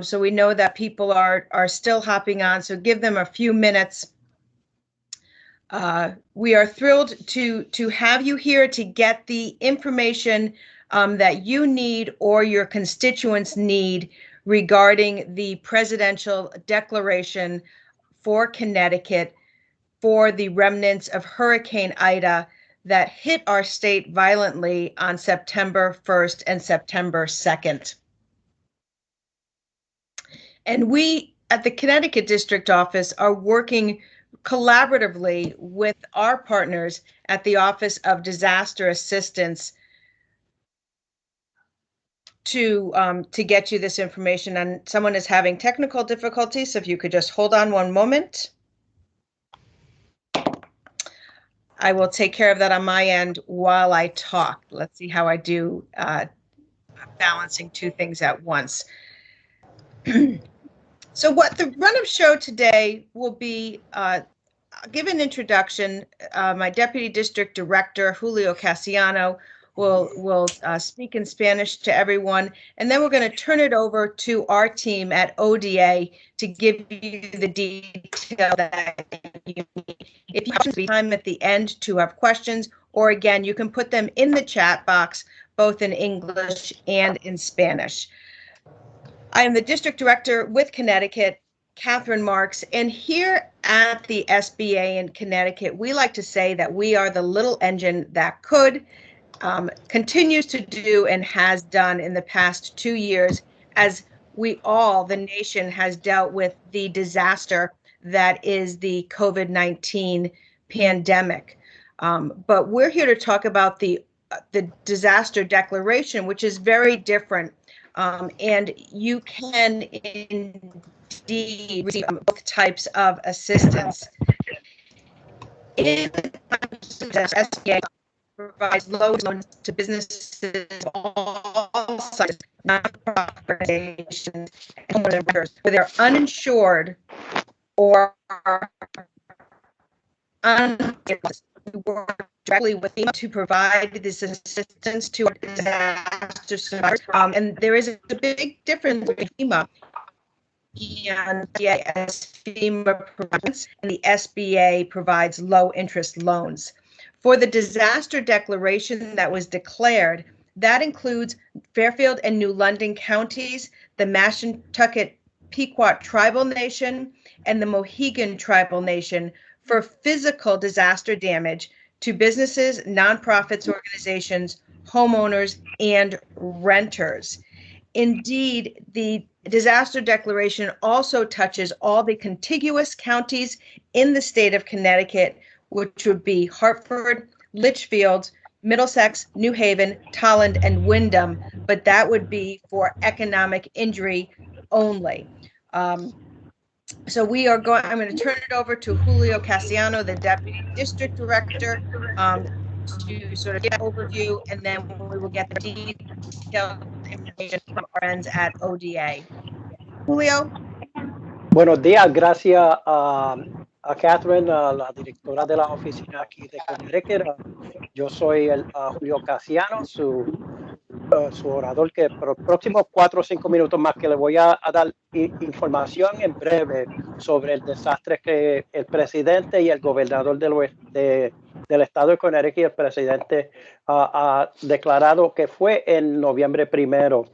So we know that people are still hopping on, so give them a few minutes. We are thrilled to have you here to get the information that you need or your constituents need regarding the presidential declaration for Connecticut for the remnants of Hurricane Ida that hit our state violently on September 1st and September 2nd. And we at the Connecticut District Office are working collaboratively with our partners at the Office of Disaster Assistance to get you this information. And someone is having technical difficulties, so if you could just hold on one moment. I will take care of that on my end while I talk. Let's see how I do balancing two things at once. So what the run of show today will be, I'll give an introduction. My Deputy District Director, Julio Casiano, will speak in Spanish to everyone, and then we're going to turn it over to our team at ODA to give you the detail that you need. If you have time at the end to have questions, or again, you can put them in the chat box, both in English and in Spanish. I am the District Director with Connecticut, Katherine Marks, and here at the SBA in Connecticut, we like to say that we are the little engine that could, continues to do, and has done in the past 2 years as we all, the nation, has dealt with the disaster that is the COVID-19 pandemic. But we're here to talk about the disaster declaration, which is very different. And you can indeed receive both types of assistance. In SBA provides loans to businesses of all sizes, nonprofit organizations, and homeowners where they're uninsured or uninsured. We work directly with FEMA to provide this assistance to disaster survivors. And there is a big difference between FEMA and FEMA provides, and the SBA provides low interest loans. For the disaster declaration that was declared, that includes Fairfield and New London counties, the Mashantucket Pequot Tribal Nation, and the Mohegan Tribal Nation for physical disaster damage to businesses, nonprofits, organizations, homeowners, and renters. Indeed, the disaster declaration also touches all the contiguous counties in the state of Connecticut, which would be Hartford, Litchfield, Middlesex, New Haven, Tolland, and Wyndham, but that would be for economic injury only. So we are going, I'm going to turn it over to Julio Casiano, the Deputy District Director, to sort of get an overview, and then we will get the detailed information from our friends at ODA. Julio. Buenos días, gracias a Katherine, la directora de la oficina aquí de Connecticut. Yo soy Julio Casiano, su orador, que por los próximos 4 o 5 minutos más que le voy a dar información en breve sobre el desastre que el presidente y el gobernador del estado de Connecticut, el presidente, ha declarado que fue en noviembre 1.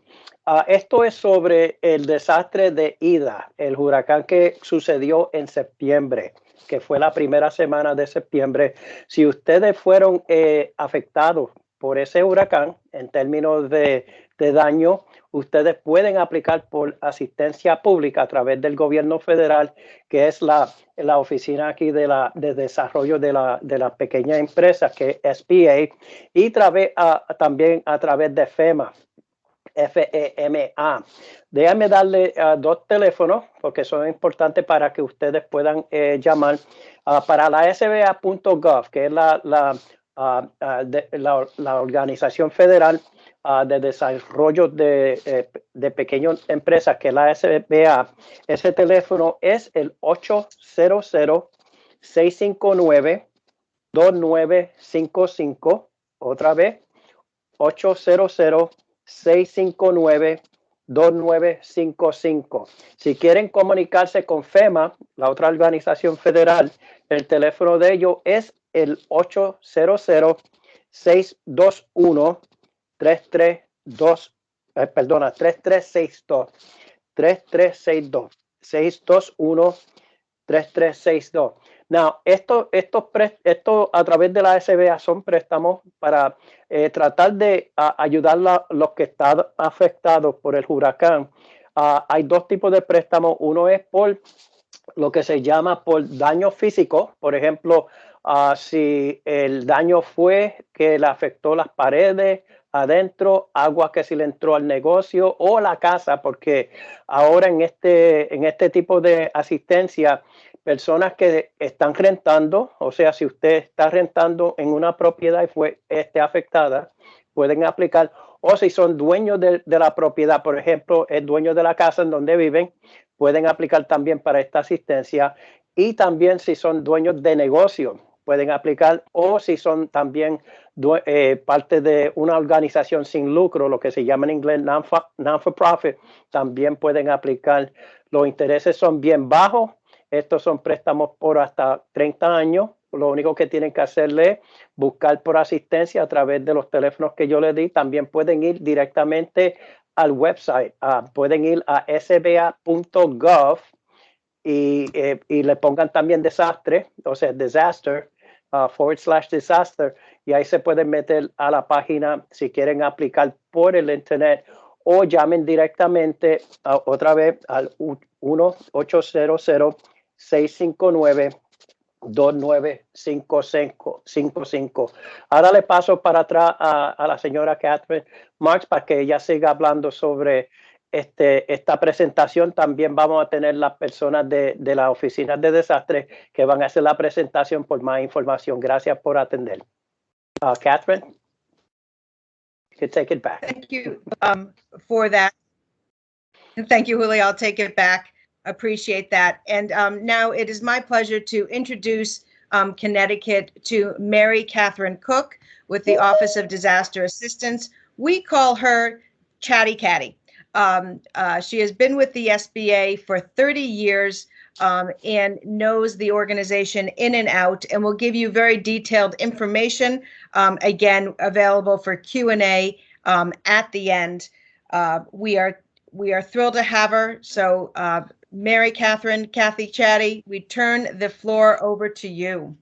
Esto es sobre el desastre de Ida, el huracán que sucedió en septiembre, que fue la primera semana de septiembre. Si ustedes fueron afectados por ese huracán, en términos de daño, ustedes pueden aplicar por asistencia pública a través del gobierno federal, que es la oficina aquí de desarrollo de las pequeñas empresas, que es SBA, y también a través de FEMA. FEMA. Déjame darle 2 teléfonos porque son importantes para que ustedes puedan llamar para la SBA.gov, que es la organización federal de desarrollo de pequeñas empresas, que es la SBA. Ese teléfono es el 800-659-2955. Otra vez, 800-659-2955. 2955. Si quieren comunicarse con FEMA, la otra organización federal, el teléfono de ellos es el 800-621-3362, 3362, 3362, 621-3362. Now, esto a través de la SBA son préstamos para tratar de ayudar a los que están afectados por el huracán. Hay dos tipos de préstamos. Uno es por lo que se llama por daño físico. Por ejemplo, si el daño fue que le afectó las paredes adentro, agua que se le entró al negocio o la casa, porque ahora en este tipo de asistencia, personas que están rentando, o sea, si usted está rentando en una propiedad y fue afectada, pueden aplicar, o si son dueños de la propiedad, por ejemplo, el dueño de la casa en donde viven, pueden aplicar también para esta asistencia, y también si son dueños de negocio, pueden aplicar, o si son también parte de una organización sin lucro, lo que se llama en inglés non-for-profit, también pueden aplicar. Los intereses son bien bajos. Estos son préstamos por hasta 30 años. Lo único que tienen que hacerle es buscar por asistencia a través de los teléfonos que yo les di. También pueden ir directamente al website. Pueden ir a sba.gov y le pongan también desastre, o sea, disaster, /disaster, y ahí se pueden meter a la página si quieren aplicar por el internet, o llamen directamente otra vez al 1-800-659-2955. Ahora le paso para atrás a la señora Katherine Marks para que ella siga hablando sobre esta presentación. También vamos a tener las personas de la oficina de desastres que van a hacer la presentación por más información. Gracias por atender. Katherine, you can take it back. Thank you for that. And thank you, Julio. I'll take it back. Appreciate that. And now it is my pleasure to introduce Connecticut to Mary Katherine Cook with the Office of Disaster Assistance. We call her Chatty Catty. She has been with the SBA for 30 years and knows the organization in and out, and will give you very detailed information, again, available for Q&A at the end. We are thrilled to have her. So Mary Katherine, Kathy Chatty, we turn the floor over to you.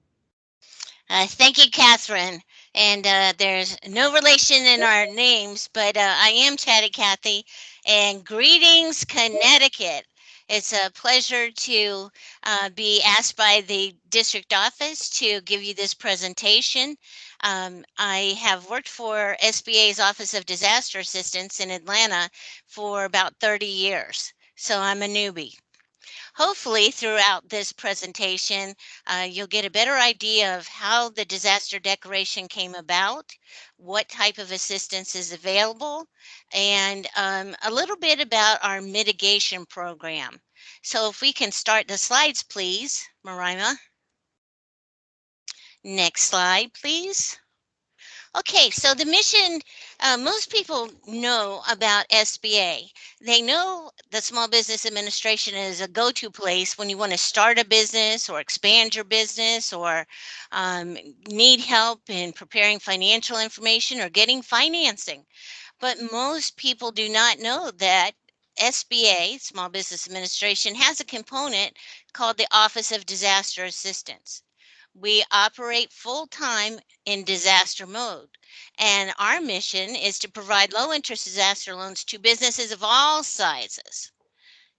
Thank you, Catherine. And there's no relation in our names, but I am Chatty Cathy. And greetings, Connecticut. It's a pleasure to be asked by the district office to give you this presentation. I have worked for SBA's Office of Disaster Assistance in Atlanta for about 30 years, so I'm a newbie. Hopefully, throughout this presentation, you'll get a better idea of how the disaster declaration came about, what type of assistance is available, and a little bit about our mitigation program. So if we can start the slides, please, Marima. Next slide, please. Okay, so the mission, most people know about SBA. They know the Small Business Administration is a go-to place when you want to start a business or expand your business or need help in preparing financial information or getting financing. But most people do not know that SBA, Small Business Administration, has a component called the Office of Disaster Assistance. We operate full-time in disaster mode, and our mission is to provide low-interest disaster loans to businesses of all sizes,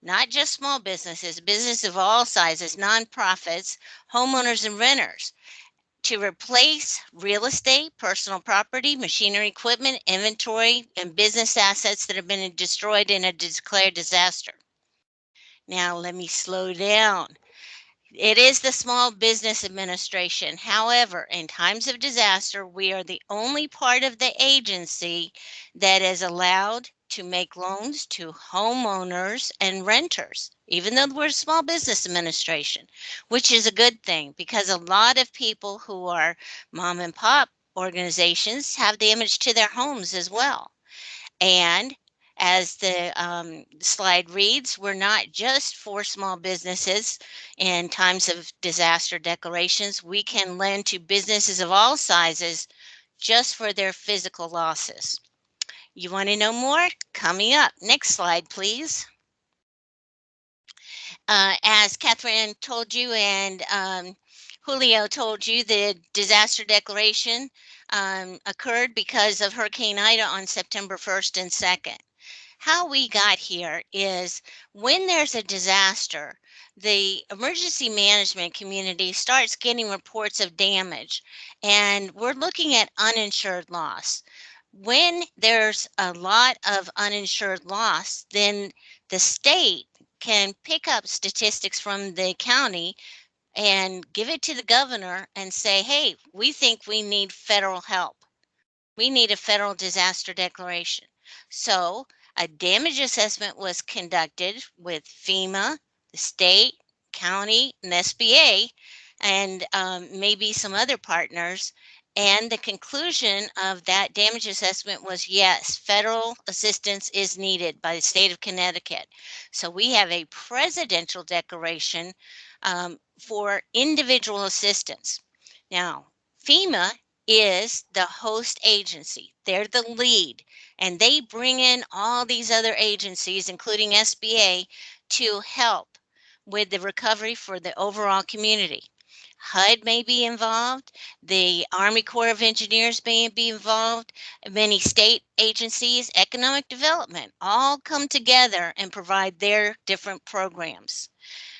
not just small businesses, business of all sizes, nonprofits, homeowners, and renters, to replace real estate, personal property, machinery, equipment, inventory, and business assets that have been destroyed in a declared disaster. Now, let me slow down. It is the Small Business Administration. However, in times of disaster, we are the only part of the agency that is allowed to make loans to homeowners and renters, even though we're a Small Business Administration, which is a good thing because a lot of people who are mom and pop organizations have damage to their homes as well. And As the slide reads, we're not just for small businesses in times of disaster declarations. We can lend to businesses of all sizes just for their physical losses. You want to know more? Coming up. Next slide, please. As Katherine told you and Julio told you, the disaster declaration occurred because of Hurricane Ida on September 1st and 2nd. How we got here is when there's a disaster, the emergency management community starts getting reports of damage, and we're looking at uninsured loss. When there's a lot of uninsured loss, then the state can pick up statistics from the county and give it to the governor and say, hey, we think we need federal help. We need a federal disaster declaration. So a damage assessment was conducted with FEMA, the state, county, and SBA, and maybe some other partners. And the conclusion of that damage assessment was yes, federal assistance is needed by the state of Connecticut. So we have a presidential declaration for individual assistance. Now, FEMA is the host agency. They're the lead, and they bring in all these other agencies, including SBA, to help with the recovery for the overall community. HUD may be involved, the Army Corps of Engineers may be involved, many state agencies, economic development, all come together and provide their different programs.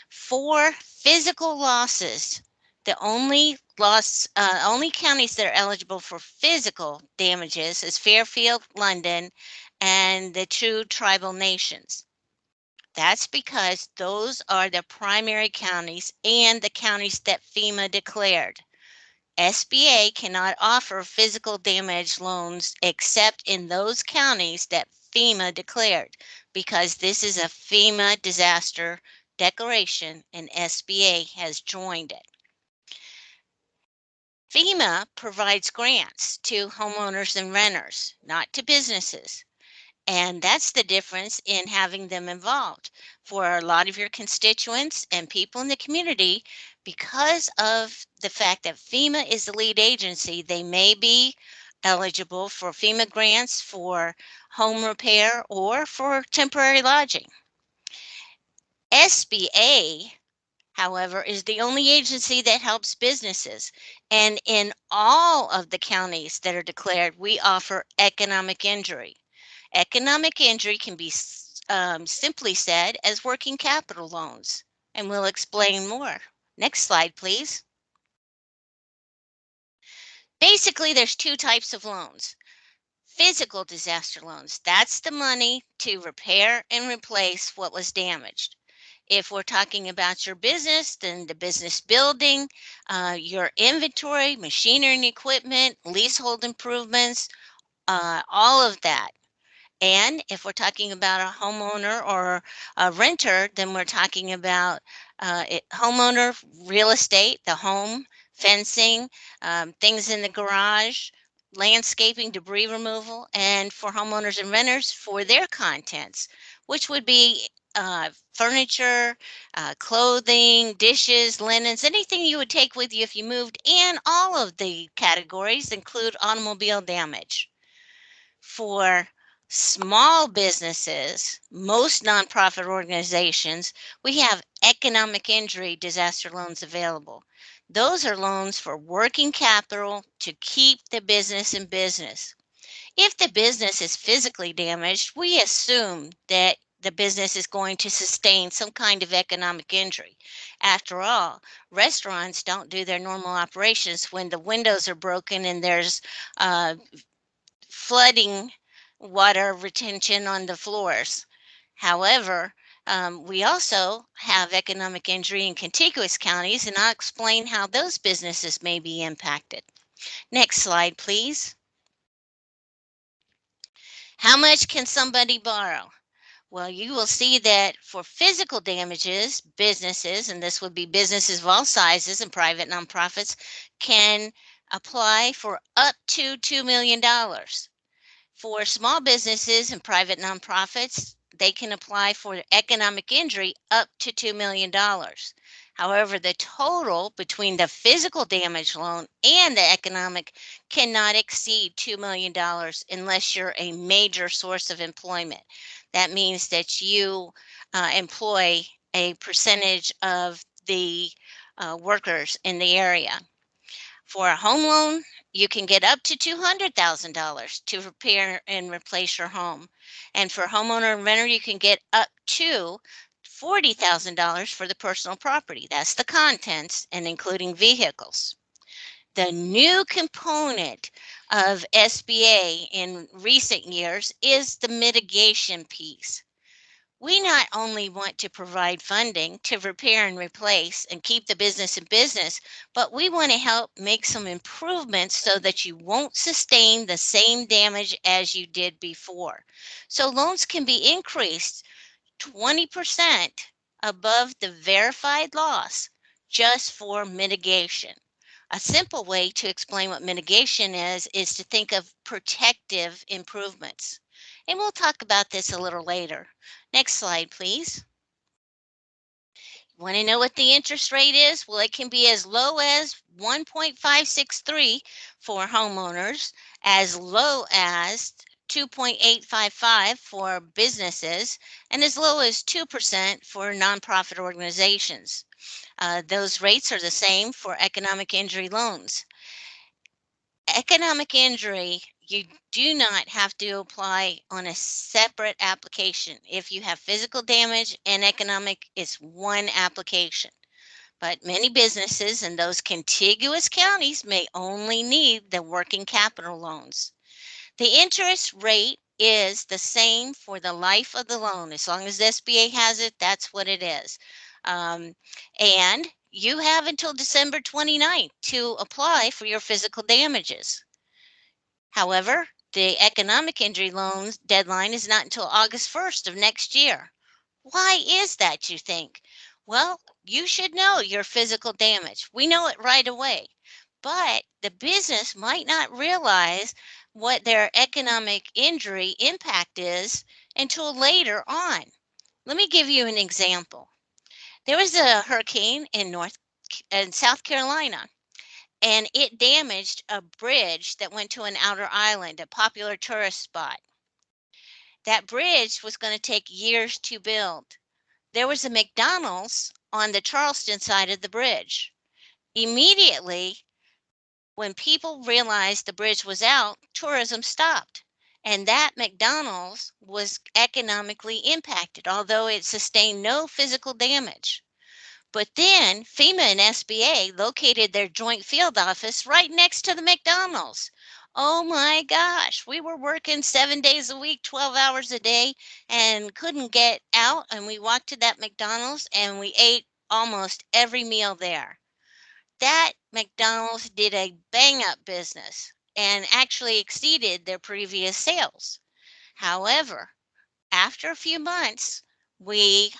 For physical losses, the only counties that are eligible for physical damages is Fairfield, London, and the two tribal nations. That's because those are the primary counties and the counties that FEMA declared. SBA cannot offer physical damage loans except in those counties that FEMA declared, because this is a FEMA disaster declaration and SBA has joined it. FEMA provides grants to homeowners and renters, not to businesses. And that's the difference in having them involved. For a lot of your constituents and people in the community, because of the fact that FEMA is the lead agency, they may be eligible for FEMA grants for home repair or for temporary lodging. SBA, however, is the only agency that helps businesses. And in all of the counties that are declared, we offer economic injury. Economic injury can be simply said as working capital loans, and we'll explain more. Next slide, please. Basically, there's two types of loans. Physical disaster loans, that's the money to repair and replace what was damaged. If we're talking about your business, then the business building, your inventory, machinery and equipment, leasehold improvements, all of that. And if we're talking about a homeowner or a renter, then we're talking about homeowner real estate, the home, fencing, things in the garage, landscaping, debris removal, and for homeowners and renters for their contents, which would be furniture, clothing, dishes, linens, anything you would take with you if you moved. And all of the categories include automobile damage. For small businesses, most nonprofit organizations, we have economic injury disaster loans available. Those are loans for working capital to keep the business in business. If the business is physically damaged, we assume that the business is going to sustain some kind of economic injury. After all, restaurants don't do their normal operations when the windows are broken and there's flooding water retention on the floors. However, we also have economic injury in contiguous counties, and I'll explain how those businesses may be impacted. Next slide, please. How much can somebody borrow? Well, you will see that for physical damages, businesses, and this would be businesses of all sizes and private nonprofits, can apply for up to $2 million. For small businesses and private nonprofits, they can apply for economic injury up to $2 million. However, the total between the physical damage loan and the economic cannot exceed $2 million unless you're a major source of employment. That means that you employ a percentage of the workers in the area. For a home loan, you can get up to $200,000 to repair and replace your home. And for homeowner and renter, you can get up to $40,000 for the personal property. That's the contents and including vehicles. The new component of SBA in recent years is the mitigation piece. We not only want to provide funding to repair and replace and keep the business in business, but we want to help make some improvements so that you won't sustain the same damage as you did before. So loans can be increased 20% above the verified loss just for mitigation. A simple way to explain what mitigation is to think of protective improvements. And we'll talk about this a little later. Next slide, please. Want to know what the interest rate is? Well, it can be as low as 1.563 for homeowners, as low as 2.855 for businesses, and as low as 2% for nonprofit organizations. Those rates are the same for economic injury loans. Economic injury, you do not have to apply on a separate application. If you have physical damage and economic, it's one application. But many businesses in those contiguous counties may only need the working capital loans. The interest rate is the same for the life of the loan. As long as the SBA has it, that's what it is. And you have until December 29th to apply for your physical damages. However, the economic injury loans deadline is not until August 1st of next year. Why is that, you think? Well, you should know your physical damage. We know it right away. But the business might not realize what their economic injury impact is until later on. Let me give you an example. There was a hurricane in South Carolina, and it damaged a bridge that went to an outer island, a popular tourist spot. That bridge was going to take years to build. There was a McDonald's on the Charleston side of the bridge. Immediately, when people realized the bridge was out, tourism stopped. And that McDonald's was economically impacted, although it sustained no physical damage. But then FEMA and SBA located their joint field office right next to the McDonald's. Oh my gosh, we were working 7 days a week, 12 hours a day, and couldn't get out. And we walked to that McDonald's and we ate almost every meal there. That McDonald's did a bang up business and actually exceeded their previous sales. However, after a few months, we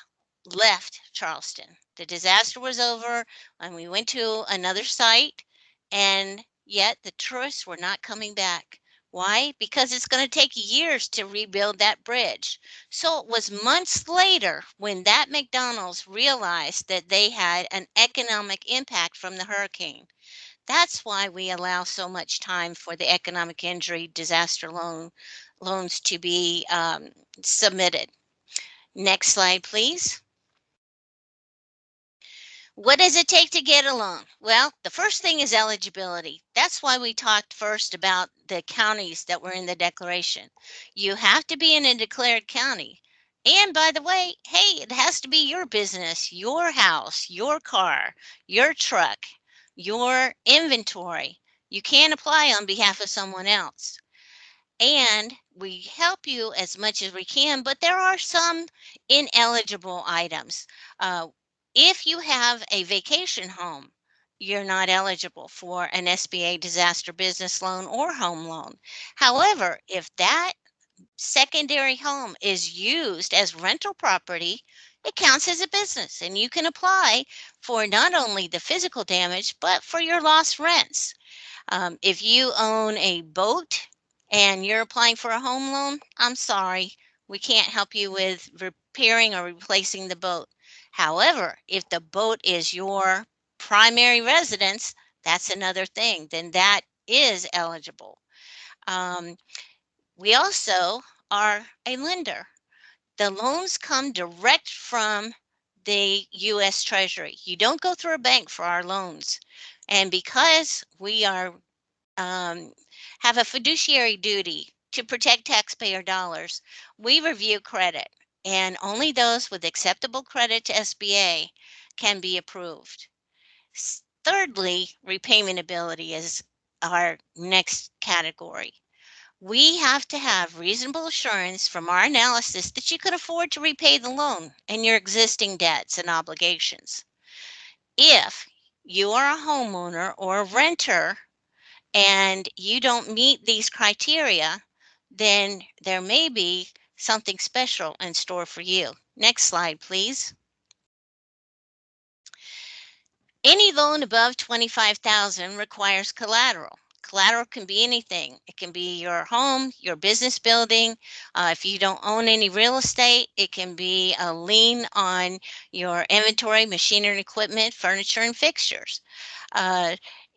left Charleston. The disaster was over and we went to another site, and yet the tourists were not coming back. Why? Because it's going to take years to rebuild that bridge. So it was months later when that McDonald's realized that they had an economic impact from the hurricane. That's why we allow so much time for the economic injury disaster loans to be submitted. Next slide, please. What does it take to get a loan? Well, the first thing is eligibility. That's why we talked first about the counties that were in the declaration. You have to be in a declared county. And by the way, hey, it has to be your business, your house, your car, your truck, your inventory. You can't apply on behalf of someone else. And we help you as much as we can, but there are some ineligible items. If you have a vacation home, you're not eligible for an SBA disaster business loan or home loan. However, if that secondary home is used as rental property, it counts as a business and you can apply for not only the physical damage, but for your lost rents. If you own a boat and you're applying for a home loan, I'm sorry, we can't help you with repairing or replacing the boat. However, if the boat is your primary residence, that's another thing. Then that is eligible. We also are a lender. The loans come direct from the U.S. Treasury. You don't go through a bank for our loans. And because we are have a fiduciary duty to protect taxpayer dollars, we review credit, and only those with acceptable credit to SBA can be approved. Thirdly, repayment ability is our next category. We have to have reasonable assurance from our analysis that you can afford to repay the loan and your existing debts and obligations. If you are a homeowner or a renter and you don't meet these criteria, then there may be something special in store for you. Next slide, please. Any loan above $25,000 requires collateral. Collateral can be anything. It can be your home, your business building. If you don't own any real estate, it can be a lien on your inventory, machinery and equipment, furniture and fixtures.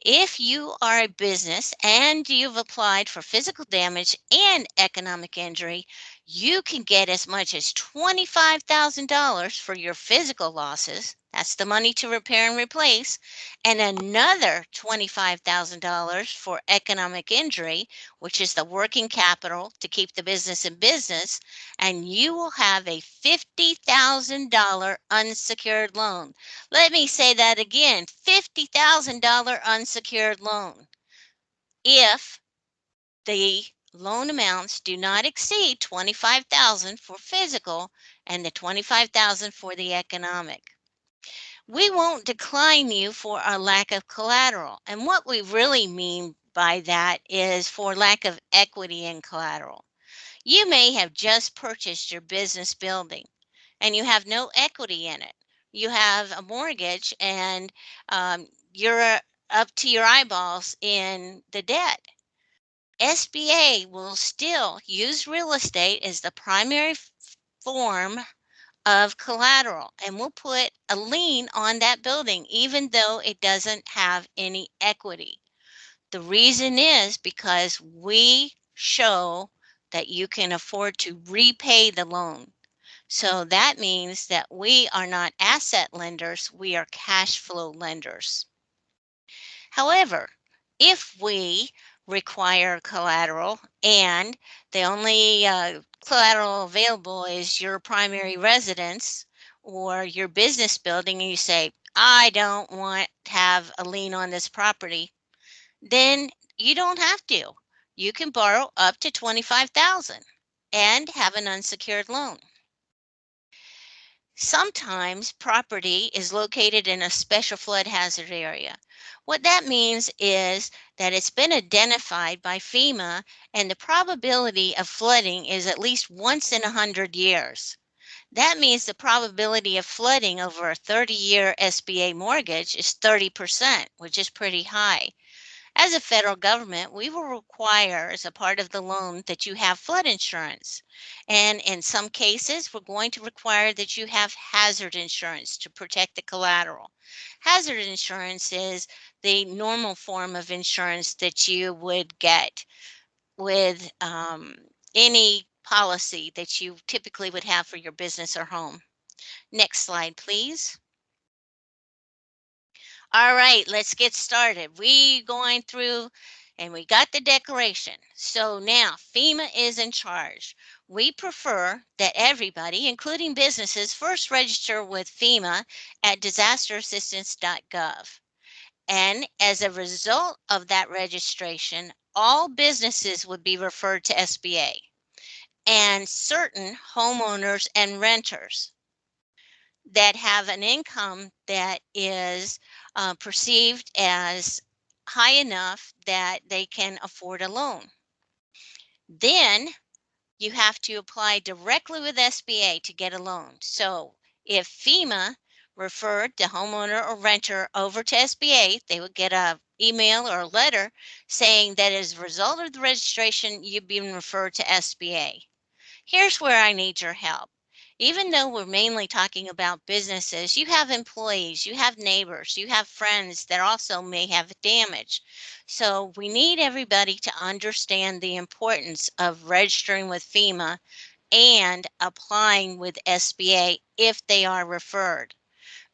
If you are a business and you've applied for physical damage and economic injury, you can get as much as $25,000 for your physical losses. That's the money to repair and replace, and another $25,000 for economic injury, which is the working capital to keep the business in business, and you will have a $50,000 unsecured loan. Let me say that again, $50,000 unsecured loan. If the loan amounts do not exceed $25,000 for physical and the $25,000 for the economic. We won't decline you for a lack of collateral. And what we really mean by that is for lack of equity in collateral. You may have just purchased your business building and you have no equity in it. You have a mortgage and you're up to your eyeballs in the debt. SBA will still use real estate as the primary form of collateral, and we'll put a lien on that building even though it doesn't have any equity. The reason is because we show that you can afford to repay the loan. So that means that we are not asset lenders, we are cash flow lenders. However, if we require collateral and the only collateral available is your primary residence or your business building, and you say, I don't want to have a lien on this property, then you don't have to. You can borrow up to $25,000 and have an unsecured loan. Sometimes property is located in a special flood hazard area. What that means is that it's been identified by FEMA and the probability of flooding is at least once in 100 years. That means the probability of flooding over a 30-year SBA mortgage is 30%, which is pretty high. As a federal government, we will require as a part of the loan that you have flood insurance. And in some cases, we're going to require that you have hazard insurance to protect the collateral. Hazard insurance is the normal form of insurance that you would get with any policy that you typically would have for your business or home. Next slide, please. All right, let's get started. We going through and we got the declaration. So now FEMA is in charge. We prefer that everybody, including businesses, first register with FEMA at disasterassistance.gov. And as a result of that registration, all businesses would be referred to SBA and certain homeowners and renters that have an income that is perceived as high enough that they can afford a loan. Then you have to apply directly with SBA to get a loan. So if FEMA referred the homeowner or renter over to SBA, they would get a email or a letter saying that as a result of the registration, you've been referred to SBA. Here's where I need your help. Even though we're mainly talking about businesses, you have employees, you have neighbors, you have friends that also may have damage. So we need everybody to understand the importance of registering with FEMA and applying with SBA if they are referred.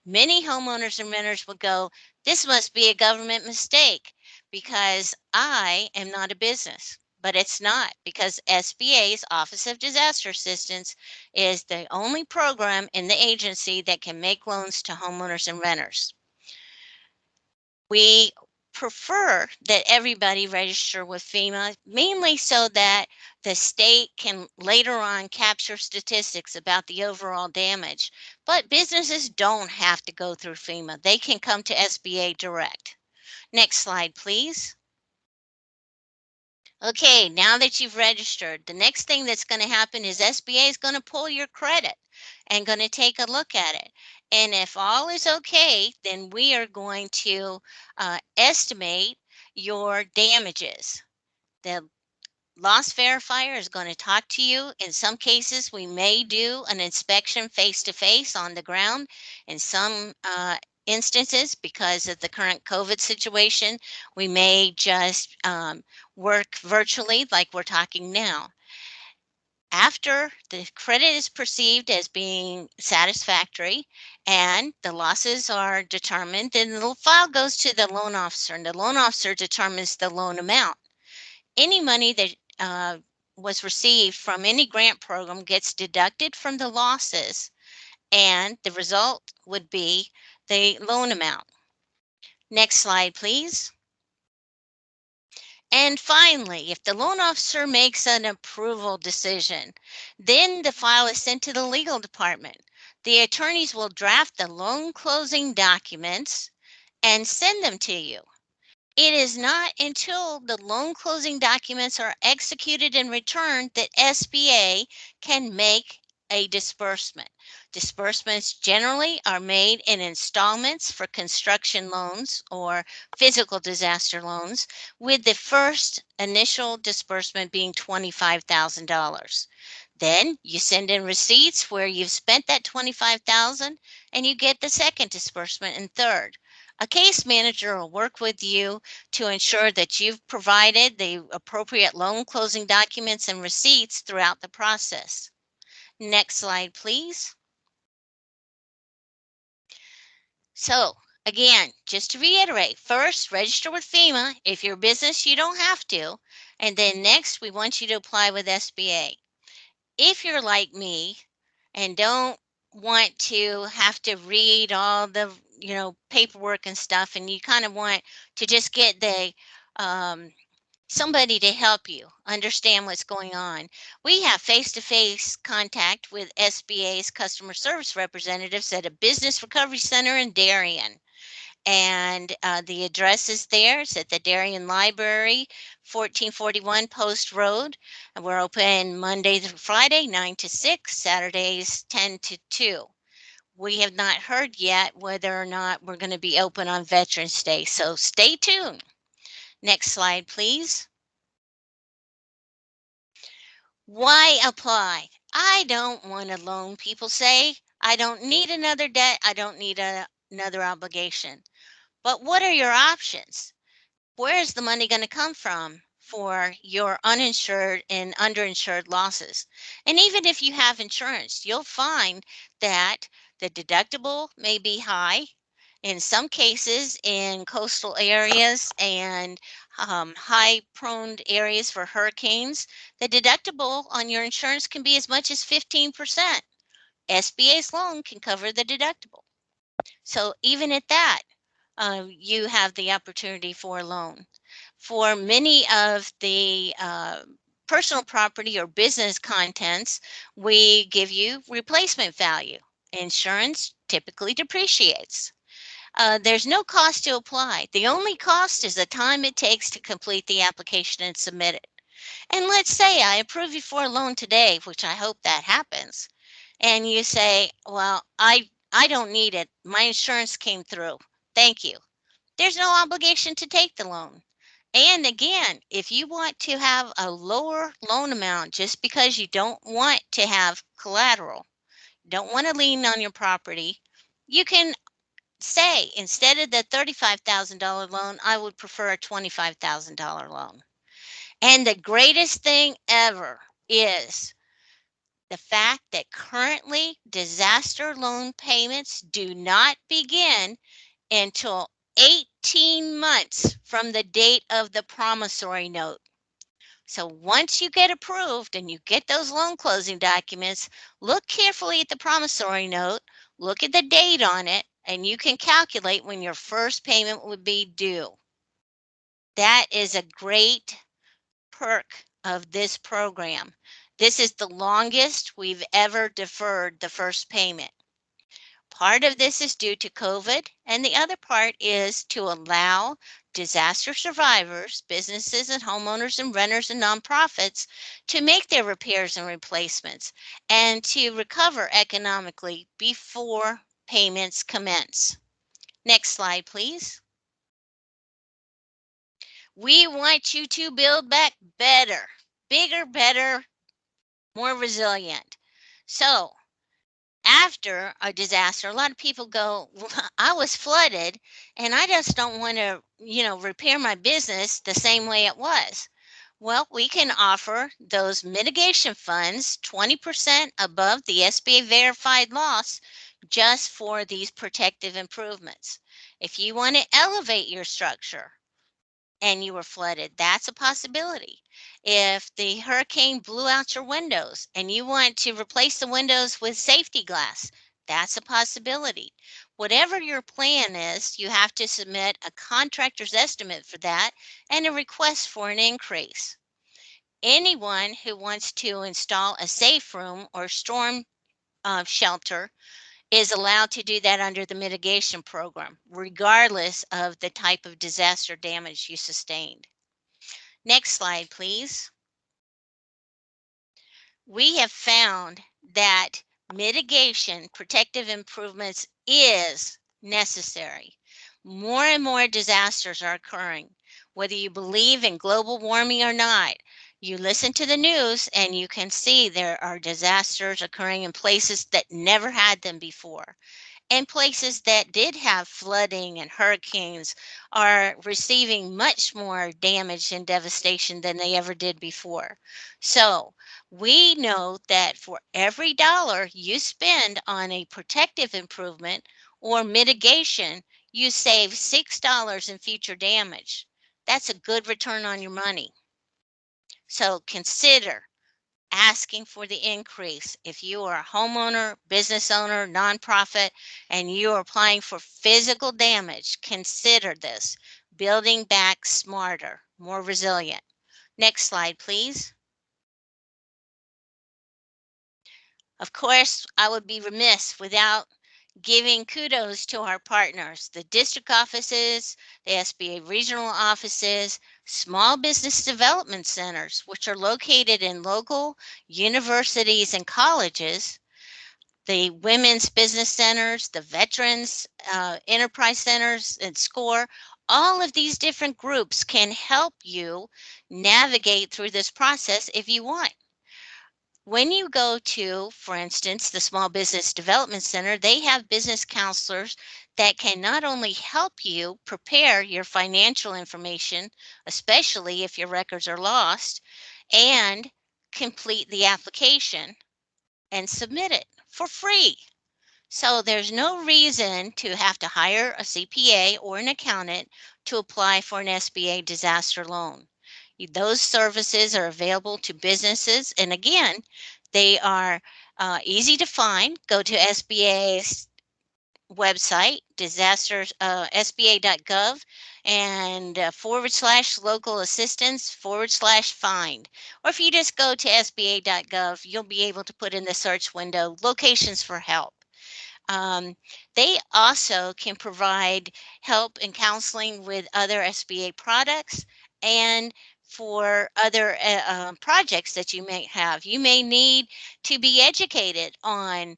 Many homeowners and renters will go, this must be a government mistake because I am not a business. But it's not, because SBA's Office of Disaster Assistance is the only program in the agency that can make loans to homeowners and renters. We prefer that everybody register with FEMA, mainly so that the state can later on capture statistics about the overall damage. But businesses don't have to go through FEMA. They can come to SBA direct. Next slide, please. Okay, now that you've registered, the next thing that's going to happen is SBA is going to pull your credit and going to take a look at it. And if all is okay, then we are going to estimate your damages. The loss verifier is going to talk to you. In some cases, we may do an inspection face-to-face on the ground. In some instances, because of the current COVID situation, we may just work virtually like we're talking now. After the credit is perceived as being satisfactory and the losses are determined, then the file goes to the loan officer, and the loan officer determines the loan amount. Any money that was received from any grant program gets deducted from the losses, and the result would be the loan amount. Next slide, please. And finally, if the loan officer makes an approval decision, then the file is sent to the legal department. The attorneys will draft the loan closing documents and send them to you. It is not until the loan closing documents are executed and returned that SBA can make a disbursement. Disbursements generally are made in installments for construction loans or physical disaster loans, with the first initial disbursement being $25,000. Then you send in receipts where you've spent that $25,000 and you get the second disbursement and third. A case manager will work with you to ensure that you've provided the appropriate loan closing documents and receipts throughout the process. Next slide, please. So again, just to reiterate, first, register with FEMA. If you're a business, you don't have to. And then next, we want you to apply with SBA. If you're like me and don't want to have to read all the paperwork and stuff, and you kind of want to just get the somebody to help you understand what's going on, we have face-to-face contact with SBA's customer service representatives at a business recovery center in Darien. And the address is there. It's at the Darien Library, 1441 Post Road. And we're open Monday through Friday, 9 to 6, Saturdays, 10 to 2. We have not heard yet whether or not we're going to be open on Veterans Day, so stay tuned. Next slide, please. Why apply? I don't want a loan, people say. I don't need another debt. I don't need another obligation. But what are your options? Where is the money going to come from for your uninsured and underinsured losses? And even if you have insurance, you'll find that the deductible may be high. In some cases, in coastal areas and high-prone areas for hurricanes, the deductible on your insurance can be as much as 15%. SBA's loan can cover the deductible. So even at that, you have the opportunity for a loan. For many of the personal property or business contents, we give you replacement value. Insurance typically depreciates. There's no cost to apply. The only cost is the time it takes to complete the application and submit it. And let's say I approve you for a loan today, which I hope that happens. And you say, well, I I don't need it. My insurance came through. Thank you. There's no obligation to take the loan. And again, if you want to have a lower loan amount just because you don't want to have collateral, don't want to lien on your property, you can say instead of the $35,000 loan, I would prefer a $25,000 loan. And the greatest thing ever is the fact that currently disaster loan payments do not begin until 18 months from the date of the promissory note. So once you get approved and you get those loan closing documents, look carefully at the promissory note, look at the date on it, and you can calculate when your first payment would be due. That is a great perk of this program. This is the longest we've ever deferred the first payment. Part of this is due to COVID, and the other part is to allow disaster survivors, businesses and homeowners and renters and nonprofits to make their repairs and replacements and to recover economically before payments commence. Next slide, please. We want you to build back better, bigger, better, more resilient. So after a disaster, a lot of people go, well, I was flooded and I just don't want to, repair my business the same way it was. Well, we can offer those mitigation funds 20% above the SBA verified loss just for these protective improvements. If you want to elevate your structure and you were flooded, that's a possibility. If the hurricane blew out your windows and you want to replace the windows with safety glass, that's a possibility. Whatever your plan is, you have to submit a contractor's estimate for that and a request for an increase. Anyone who wants to install a safe room or storm shelter is allowed to do that under the mitigation program, regardless of the type of disaster damage you sustained. Next slide, please. We have found that mitigation, protective improvements is necessary. More and more disasters are occurring. Whether you believe in global warming or not, you listen to the news and you can see there are disasters occurring in places that never had them before. And places that did have flooding and hurricanes are receiving much more damage and devastation than they ever did before. So we know that for every dollar you spend on a protective improvement or mitigation, you save $6 in future damage. That's a good return on your money. So consider asking for the increase. If you are a homeowner, business owner, nonprofit, and you are applying for physical damage, consider this. Building back smarter, more resilient. Next slide, please. Of course, I would be remiss without giving kudos to our partners, the district offices, the SBA regional offices, small business development centers, which are located in local universities and colleges, the women's business centers, the veterans enterprise centers, and SCORE. All of these different groups can help you navigate through this process if you want. When you go to, for instance, the Small Business Development Center, they have business counselors that can not only help you prepare your financial information, especially if your records are lost, and complete the application and submit it for free. So there's no reason to have to hire a CPA or an accountant to apply for an SBA disaster loan. Those services are available to businesses. And again, they are easy to find. Go to SBA's website, sba.gov, and /local assistance /find. Or if you just go to sba.gov, you'll be able to put in the search window locations for help. They also can provide help and counseling with other SBA products and for other projects that you may have. You may need to be educated on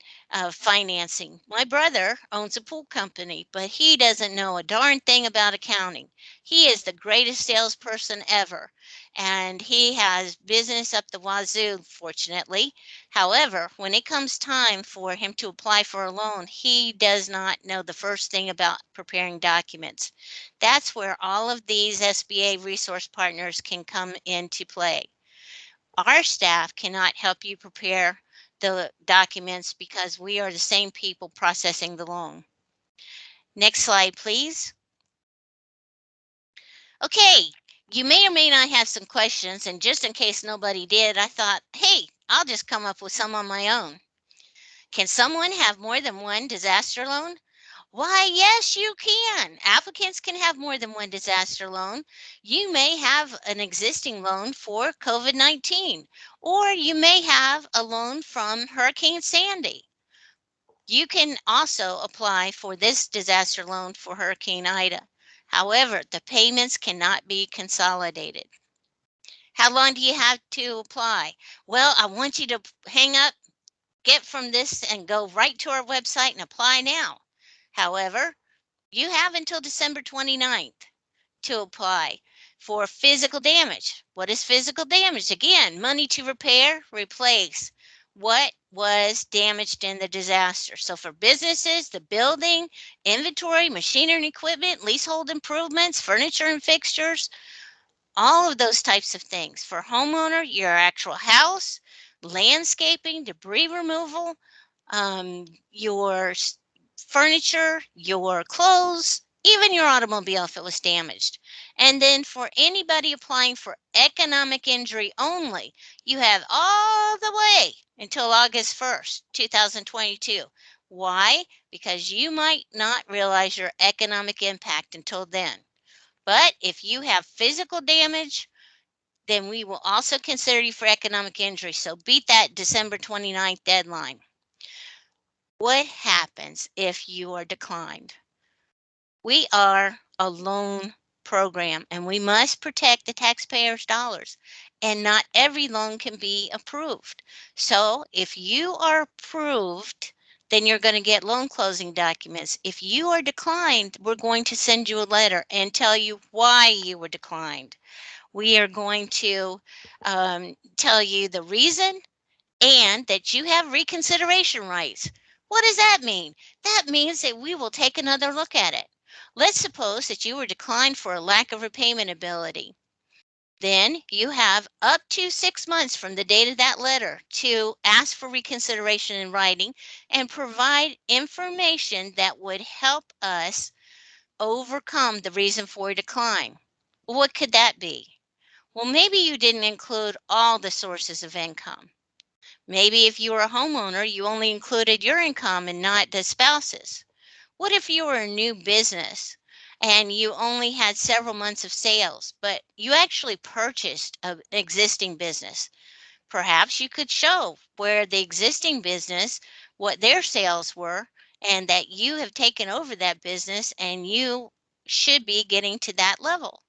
financing. My brother owns a pool company, but he doesn't know a darn thing about accounting. He is the greatest salesperson ever, and he has business up the wazoo, fortunately. However, when it comes time for him to apply for a loan, he does not know the first thing about preparing documents. That's where all of these SBA resource partners can come into play. Our staff cannot help you prepare the documents because we are the same people processing the loan. Next slide, please. Okay, you may or may not have some questions, and just in case nobody did, I thought, hey, I'll just come up with some on my own. Can someone have more than one disaster loan? Why, yes, you can. Applicants can have more than one disaster loan. You may have an existing loan for COVID-19, or you may have a loan from Hurricane Sandy. You can also apply for this disaster loan for Hurricane Ida. However, the payments cannot be consolidated. How long do you have to apply? Well, I want you to hang up, get from this, and go right to our website and apply now. However, you have until December 29th to apply for physical damage. What is physical damage? Again, money to repair, replace what was damaged in the disaster. So for businesses, the building, inventory, machinery and equipment, leasehold improvements, furniture and fixtures, all of those types of things. For homeowner, your actual house, landscaping, debris removal, your furniture, your clothes, even your automobile if it was damaged. And then for anybody applying for economic injury only, you have all the way until August 1st, 2022. Why? Because you might not realize your economic impact until then. But if you have physical damage, then we will also consider you for economic injury. So beat that December 29th deadline. What happens if you are declined? We are a loan program and we must protect the taxpayers' dollars, and not every loan can be approved. So if you are approved, then you're going to get loan closing documents. If you are declined, we're going to send you a letter and tell you why you were declined. We are going to tell you the reason and that you have reconsideration rights. What does that mean? That means that we will take another look at it. Let's suppose that you were declined for a lack of repayment ability. Then you have up to 6 months from the date of that letter to ask for reconsideration in writing and provide information that would help us overcome the reason for a decline. What could that be? Well, maybe you didn't include all the sources of income. Maybe if you were a homeowner, you only included your income and not the spouse's. What if you were a new business and you only had several months of sales, but you actually purchased an existing business? Perhaps you could show where the existing business, what their sales were, and that you have taken over that business and you should be getting to that level.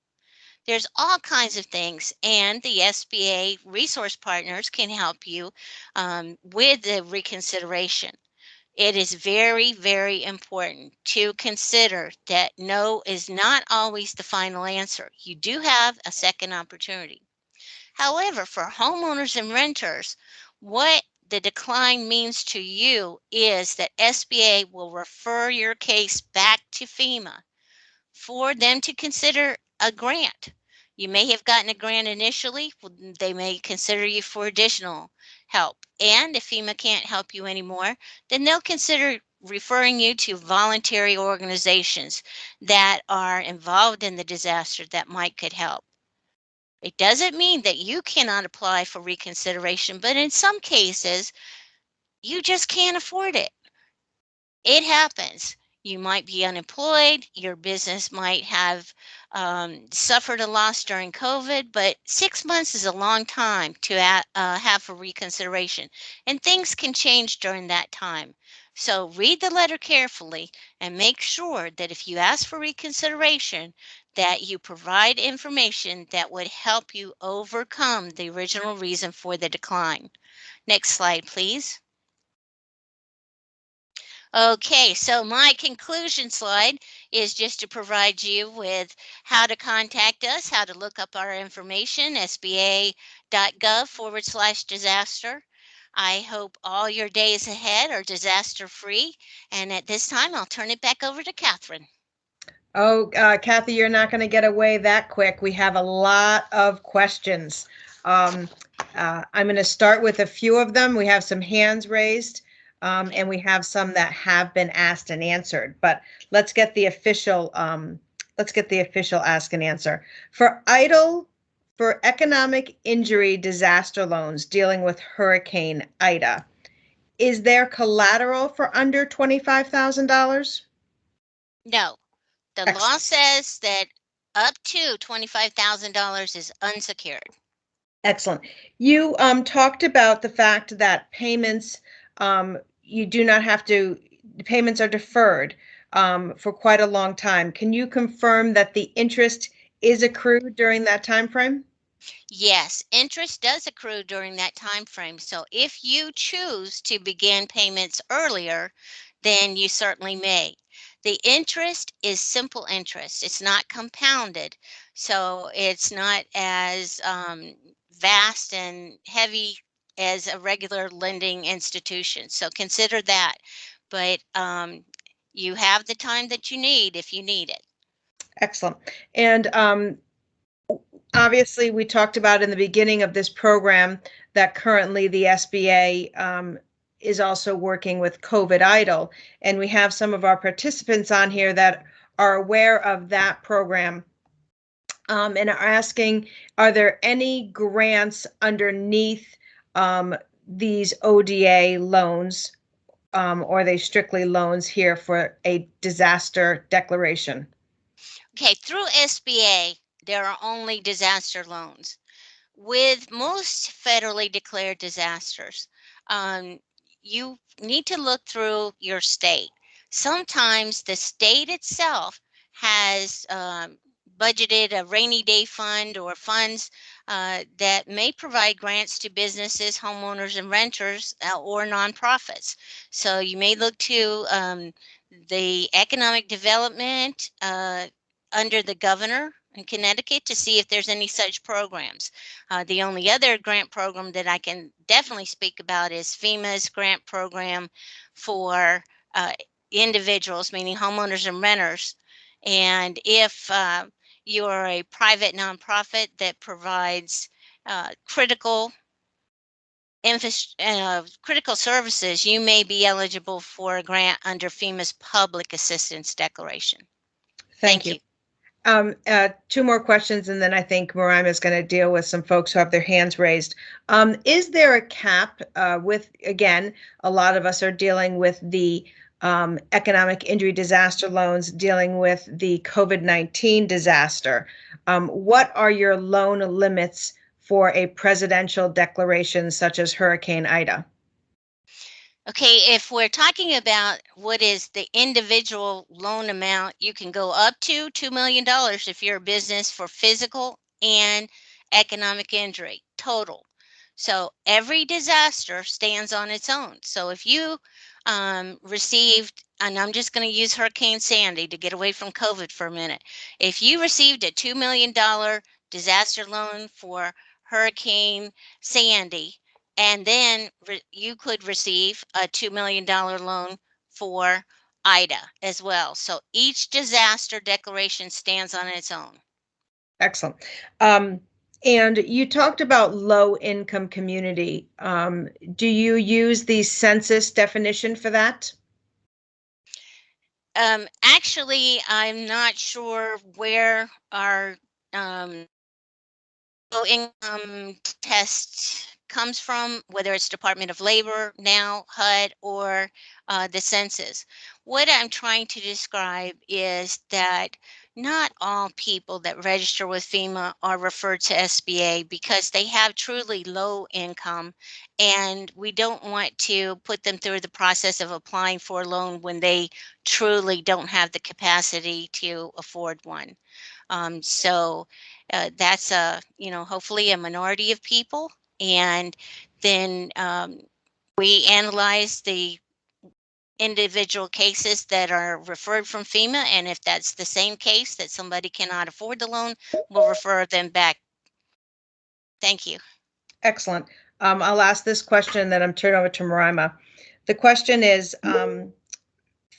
There's all kinds of things, and the SBA resource partners can help you with the reconsideration. It is very, very important to consider that no is not always the final answer. You do have a second opportunity. However, for homeowners and renters, what the decline means to you is that SBA will refer your case back to FEMA for them to consider a grant. You may have gotten a grant initially. They may consider you for additional help. And if FEMA can't help you anymore, then they'll consider referring you to voluntary organizations that are involved in the disaster that could help. It doesn't mean that you cannot apply for reconsideration, but in some cases, you just can't afford it. It happens. You might be unemployed. Your business might have suffered a loss during COVID, but 6 months is a long time to have for reconsideration, and things can change during that time. So read the letter carefully and make sure that if you ask for reconsideration, that you provide information that would help you overcome the original reason for the decline. Next slide, please. Okay, so my conclusion slide is just to provide you with how to contact us, how to look up our information, sba.gov/disaster. I hope all your days ahead are disaster-free. And at this time, I'll turn it back over to Katherine. Oh, Kathy, you're not going to get away that quick. We have a lot of questions. I'm going to start with a few of them. We have some hands raised, and we have some that have been asked and answered. But let's get the official. Ask and answer for economic injury disaster loans dealing with Hurricane Ida. Is there collateral for under $25,000? No. The Excellent. law says that up to $25,000 is unsecured. Excellent. You talked about the fact that payments, you do not have to, payments are deferred for quite a long time. Can you confirm that the interest is accrued during that time frame? Yes, interest does accrue during that time frame. So if you choose to begin payments earlier, then you certainly may. The interest is simple interest. It's not compounded. So it's not as vast and heavy as a regular lending institution. So consider that. But you have the time that you need if you need it. Excellent. And obviously, we talked about in the beginning of this program that currently the SBA is also working with COVID EIDL, and we have some of our participants on here that are aware of that program and are asking, are there any grants underneath these ODA loans, or are they strictly loans here for a disaster declaration? Okay, through SBA, there are only disaster loans. With most federally declared disasters, you need to look through your state. Sometimes the state itself has budgeted a rainy day fund or funds that may provide grants to businesses, homeowners, and renters or nonprofits. So you may look to the economic development under the governor in Connecticut to see if there's any such programs. The only other grant program that I can definitely speak about is FEMA's grant program for individuals, meaning homeowners and renters. And if you're a private nonprofit that provides critical services, you may be eligible for a grant under FEMA's Public Assistance Declaration. Thank you. Two more questions, and then I think Mariah is going to deal with some folks who have their hands raised. Is there a cap with, again, a lot of us are dealing with the economic injury disaster loans, dealing with the COVID-19 disaster. What are your loan limits for a presidential declaration such as Hurricane Ida? Okay, if we're talking about what is the individual loan amount, you can go up to $2 million if you're a business for physical and economic injury total. So every disaster stands on its own. So if you received, and I'm just going to use Hurricane Sandy to get away from COVID for a minute. If you received a $2 million disaster loan for Hurricane Sandy, and then you could receive a $2 million loan for Ida as well. So each disaster declaration stands on its own. Excellent. And you talked about low income community. Do you use the census definition for that? Actually, I'm not sure where our low income test comes from, whether it's Department of Labor now, HUD, or the census. What I'm trying to describe is that not all people that register with FEMA are referred to SBA because they have truly low income, and we don't want to put them through the process of applying for a loan when they truly don't have the capacity to afford one. So that's hopefully a minority of people. And then we analyze the individual cases that are referred from FEMA, and if that's the same case that somebody cannot afford the loan, we'll refer them back. Thank you. Excellent. I'll ask this question, then I'm turning over to Marima. The question is,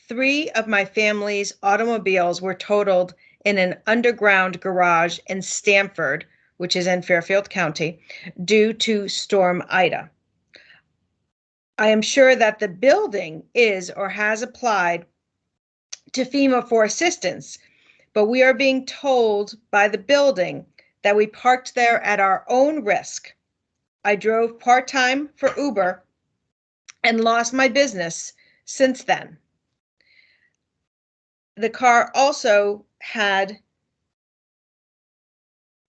3 of my family's automobiles were totaled in an underground garage in Stamford, which is in Fairfield County, due to Storm Ida. I am sure that the building is or has applied to FEMA for assistance, but we are being told by the building that we parked there at our own risk. I drove part-time for Uber and lost my business since then. The car also had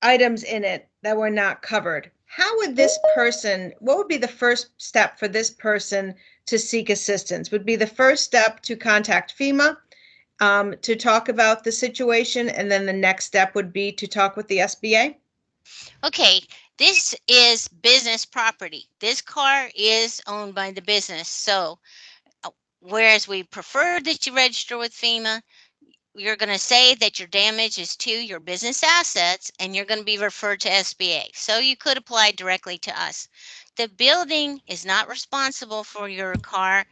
items in it that were not covered. How would this person, what would be the first step for this person to seek assistance? Would be the first step to contact FEMA to talk about the situation, and then the next step would be to talk with the SBA? Okay, this is business property. This car is owned by the business. So whereas we prefer that you register with FEMA, you're going to say that your damage is to your business assets, and you're going to be referred to SBA. So you could apply directly to us. The building is not responsible for your car.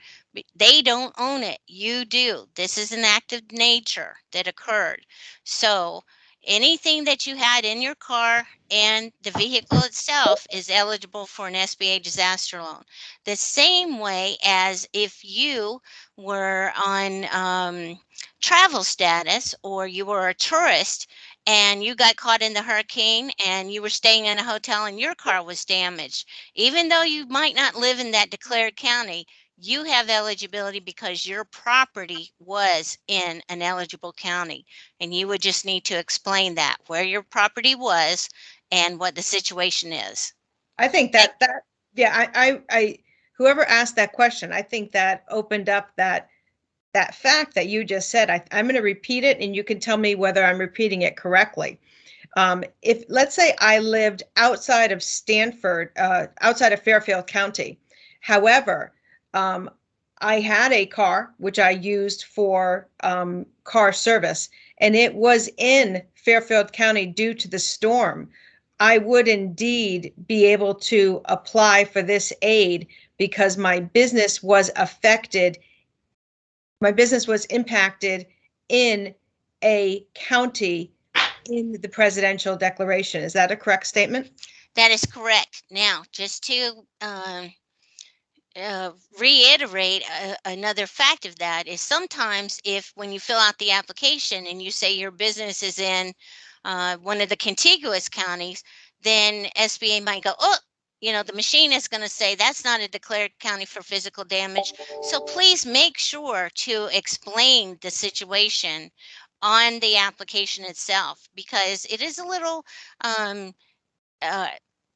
They don't own it. You do. This is an act of nature that occurred. So anything that you had in your car and the vehicle itself is eligible for an SBA disaster loan. The same way as if you were on travel status, or you were a tourist and you got caught in the hurricane and you were staying in a hotel and your car was damaged. Even though you might not live in that declared county, you have eligibility because your property was in an eligible county, and you would just need to explain that, where your property was and what the situation is. I think that yeah, I whoever asked that question, I think that opened up that fact that you just said. I'm going to repeat it, and you can tell me whether I'm repeating it correctly. If, let's say, I lived outside of Stanford, outside of Fairfield County, however, I had a car which I used for car service, and it was in Fairfield County due to the storm, I would indeed be able to apply for this aid because my business was affected. My business was impacted in a county in the presidential declaration. Is that a correct statement? That is correct. Now, just to reiterate another fact of that is, sometimes if when you fill out the application and you say your business is in one of the contiguous counties, then SBA might go, oh, the machine is going to say that's not a declared county for physical damage. So please make sure to explain the situation on the application itself, because it is a little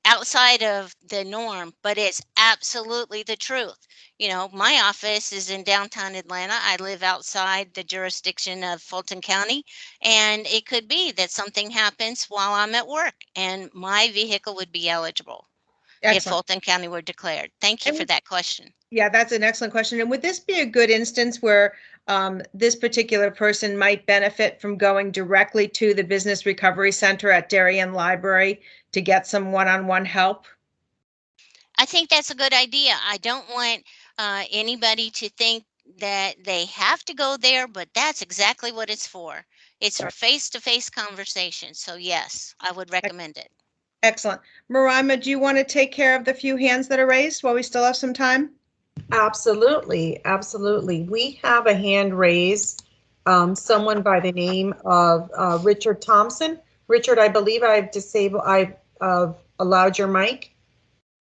outside of the norm, but it's absolutely the truth. My office is in downtown Atlanta. I live outside the jurisdiction of Fulton County, and it could be that something happens while I'm at work and my vehicle would be eligible. Excellent. If Fulton County were declared. Thank you for that question. Yeah, that's an excellent question. And would this be a good instance where this particular person might benefit from going directly to the Business Recovery Center at Darien Library to get some one-on-one help? I think that's a good idea. I don't want anybody to think that they have to go there, but that's exactly what it's for. It's for face-to-face conversation. So yes, I would recommend it. Excellent. Marima, do you want to take care of the few hands that are raised while we still have some time? Absolutely. Absolutely. We have a hand raised, someone by the name of Richard Thompson. Richard, I believe I've allowed your mic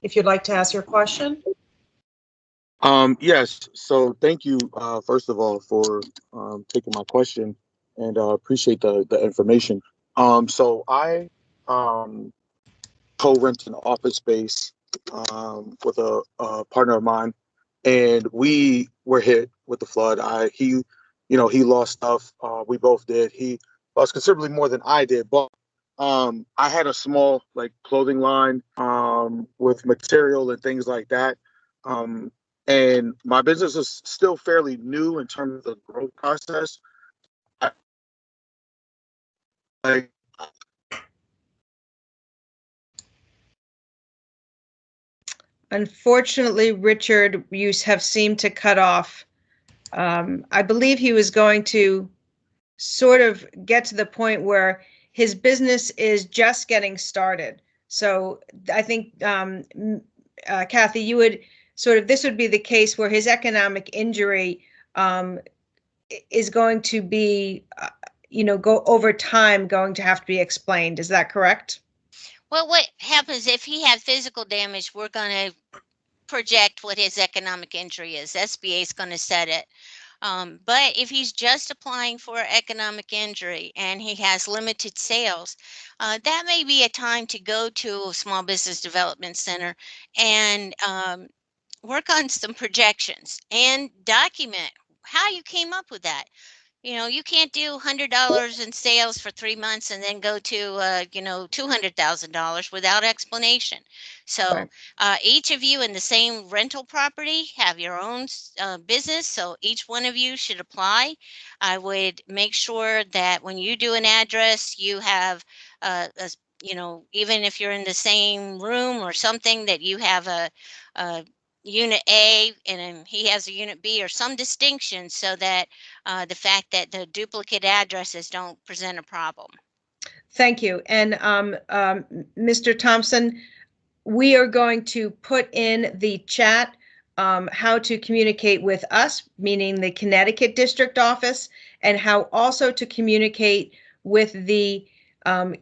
if you'd like to ask your question. Yes. So thank you, first of all, for taking my question, and appreciate the information. So I co-rent an office space with a partner of mine, and we were hit with the flood. He lost stuff. We both did. well, it's considerably more than I did, but I had a small like clothing line with material and things like that. And my business is still fairly new in terms of the growth process. Like, Unfortunately, Richard, you have seemed to cut off. I believe he was going to sort of get to the point where his business is just getting started. So I think, Kathy, you would sort of, this would be the case where his economic injury is going to be, go over time, going to have to be explained. Is that correct? Well, what happens if he had physical damage? We're going to project what his economic injury is. SBA is going to set it. But if he's just applying for economic injury and he has limited sales, that may be a time to go to a small business development center and work on some projections and document how you came up with that. You can't do $100 in sales for 3 months and then go to, $200,000 without explanation. So Right. each of you in the same rental property have your own business. So each one of you should apply. I would make sure that when you do an address, you have, even if you're in the same room or something, that you have a unit A and he has a unit B or some distinction so that the fact that the duplicate addresses don't present a problem. Thank you. And Mr. Thompson, we are going to put in the chat how to communicate with us, meaning the Connecticut District Office, and how also to communicate with the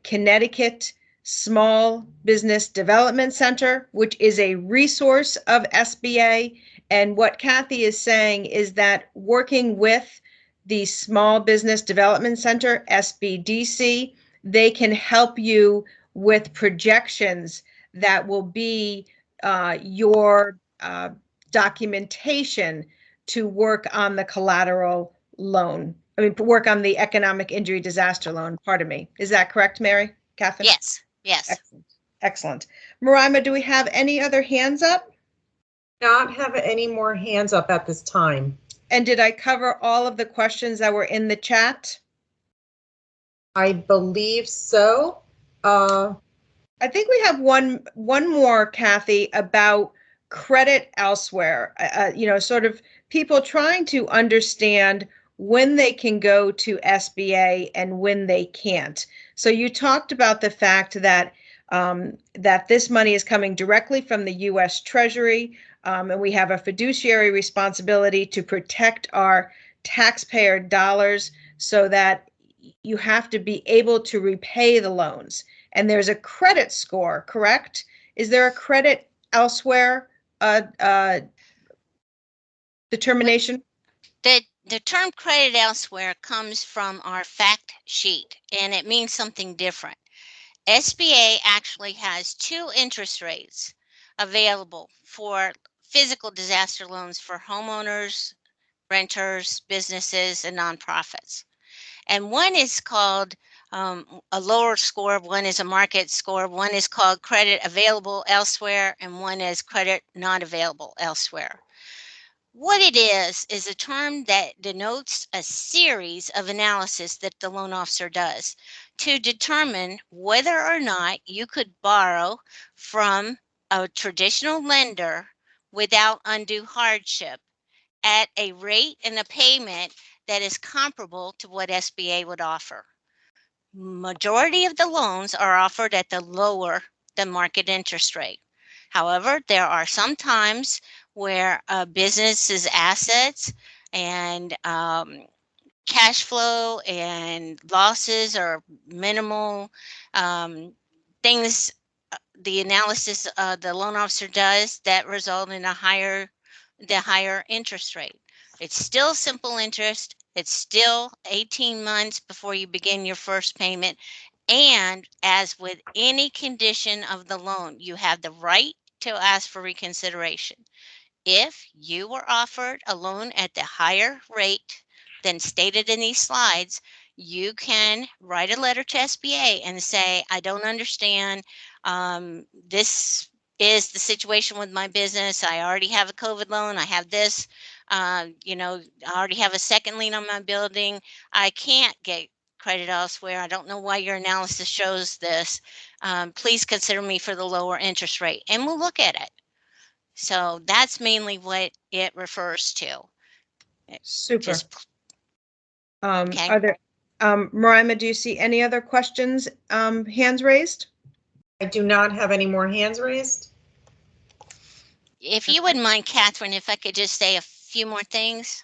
Connecticut Small Business Development Center, which is a resource of SBA. And what Kathy is saying is that working with the Small Business Development Center, SBDC, they can help you with projections that will be your documentation to work on the collateral loan. Work on the economic injury disaster loan, pardon me. Is that correct, Mary? Katherine? Yes. Excellent. Excellent. Marima, do we have any other hands up? Not have any more hands up at this time. And did I cover all of the questions that were in the chat? I believe so. I think we have one more, Kathy, about credit elsewhere. Sort of people trying to understand when they can go to SBA and when they can't. So you talked about the fact that that this money is coming directly from the U.S. Treasury, and we have a fiduciary responsibility to protect our taxpayer dollars so that you have to be able to repay the loans. And there's a credit score, correct? Is there a credit elsewhere determination? The term credit elsewhere comes from our fact sheet, and it means something different. SBA actually has 2 interest rates available for physical disaster loans for homeowners, renters, businesses, and nonprofits. And one is called a lower score, one is a market score, one is called credit available elsewhere, and one is credit not available elsewhere. What it is a term that denotes a series of analysis that the loan officer does to determine whether or not you could borrow from a traditional lender without undue hardship at a rate and a payment that is comparable to what SBA would offer. Majority of the loans are offered at the lower than market interest rate. However, there are some times where a business's assets and cash flow and losses are minimal. Things, the analysis the loan officer does that result in the higher interest rate. It's still simple interest. It's still 18 months before you begin your first payment. And as with any condition of the loan, you have the right to ask for reconsideration. If you were offered a loan at the higher rate than stated in these slides, you can write a letter to SBA and say, I don't understand. This is the situation with my business. I already have a COVID loan. I have this, you know, I already have a second lien on my building. I can't get credit elsewhere. I don't know why your analysis shows this. Please consider me for the lower interest rate, and we'll look at it. So that's mainly what it refers to. Super. Just, okay. Are there, Marima, do you see any other questions, hands raised? I do not have any more hands raised. If you wouldn't mind, Catherine, if I could just say a few more things.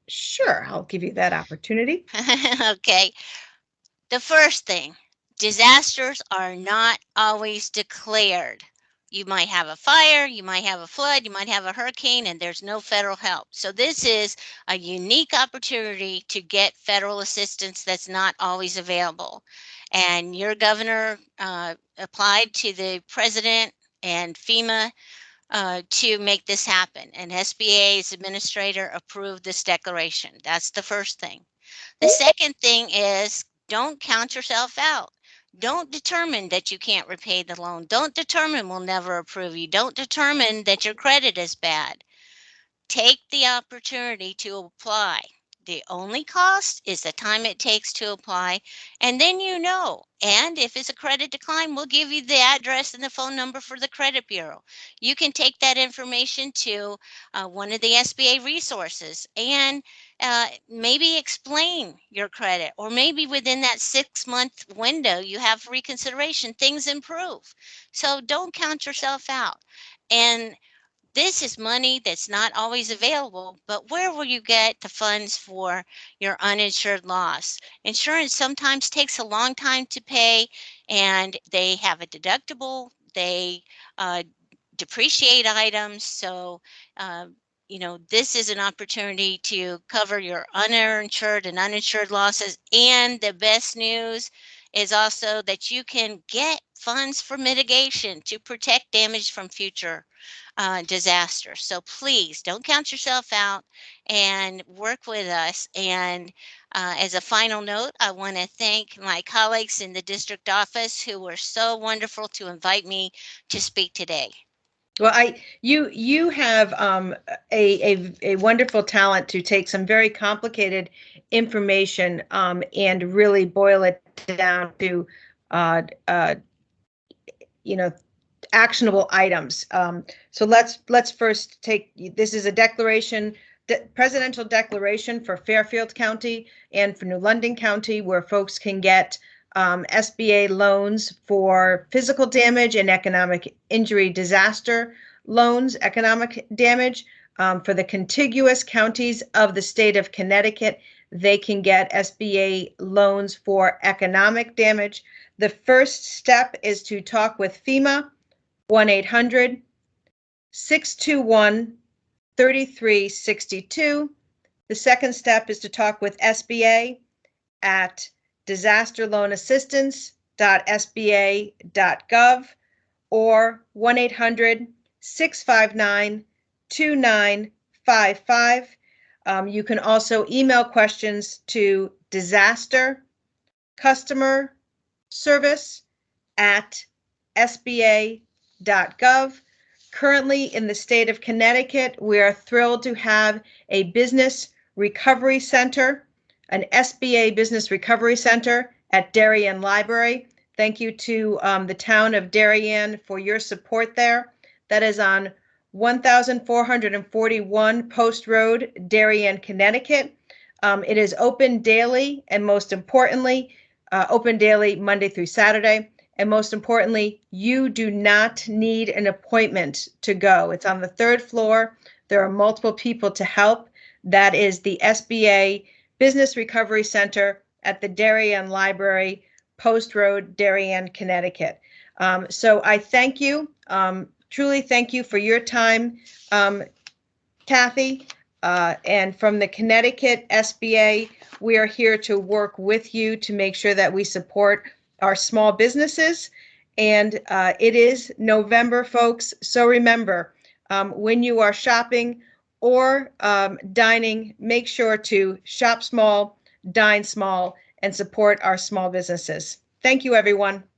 Sure, I'll give you that opportunity. Okay. The first thing, disasters are not always declared. You might have a fire, you might have a flood, you might have a hurricane, and there's no federal help. So this is a unique opportunity to get federal assistance that's not always available. And your governor applied to the president and FEMA to make this happen. And SBA's administrator approved this declaration. That's the first thing. The second thing is, don't count yourself out. Don't determine that you can't repay the loan. Don't determine we'll never approve you. Don't determine that your credit is bad. Take the opportunity to apply. The only cost is the time it takes to apply, and then you know. And if it's a credit decline, we'll give you the address and the phone number for the credit bureau. You can take that information to one of the SBA resources and maybe explain your credit, or maybe within that 6-month window you have reconsideration, things improve. So don't count yourself out. And this is money that's not always available, but where will you get the funds for your uninsured loss? Insurance sometimes takes a long time to pay, and they have a deductible. They depreciate items. So, you know, this is an opportunity to cover your uninsured and uninsured losses. And the best news is also that you can get funds for mitigation to protect damage from future disaster. So please don't count yourself out and work with us. And as a final note, I want to thank my colleagues in the district office who were so wonderful to invite me to speak today. Well, you have a wonderful talent to take some very complicated information and really boil it down to you know, actionable items. So let's first take, this is a declaration, presidential declaration for Fairfield County and for New London County, where folks can get SBA loans for physical damage and economic injury disaster loans, economic damage. For the contiguous counties of the state of Connecticut, they can get SBA loans for economic damage. The first step is to talk with FEMA, 1-800-621-3362. The second step is to talk with SBA at disasterloanassistance.sba.gov or 1-800-659-2955. You can also email questions to disastercustomerservice@sba.gov. Currently in the state of Connecticut, we are thrilled to have a business recovery center, an SBA business recovery center at Darien Library. Thank you to the town of Darien for your support there. That is on 1441 Post Road, Darien, Connecticut. It is open daily, and most importantly, open daily Monday through Saturday. And most importantly, you do not need an appointment to go. It's on the 3rd floor. There are multiple people to help. That is the SBA Business Recovery Center at the Darien Library, Post Road, Darien, Connecticut. So I thank you, truly thank you for your time, Kathy. And from the Connecticut SBA, we are here to work with you to make sure that we support our small businesses. And it is November, folks. So remember, when you are shopping or dining, make sure to shop small, dine small, and support our small businesses. Thank you, everyone.